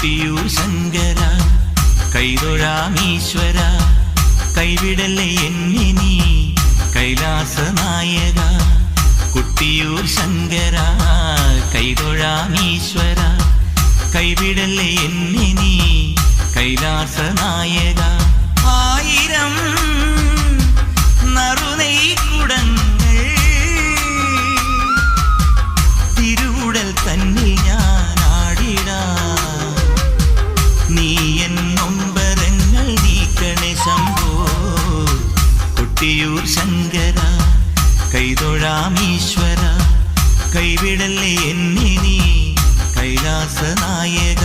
കൊട്ടിയൂർ ശങ്കര കൈതൊഴാമീശ്വര കൈവിടല്ലേ എന്നെ നീ കൈലാസ നായക കൊട്ടിയൂർ ശങ്കര കൈതൊഴാമീശ്വര കൈവിടല്ലേ എന്നെ നീ കൈലാസ നായക ആയിരം നറുനെയ്ക്കുടങ്ങൾ തിരുവുടൽ തന്നിൽ ഞാൻ ആടിടാം നീ എൻ നൊമ്പരങ്ങൾ നീക്കണേ ശംഭോ കൊട്ടിയൂർ ശങ്കര കൈതൊഴാമീശ്വര കൈവിടല്ലേ എന്നെ നീ കൈലാസ നായക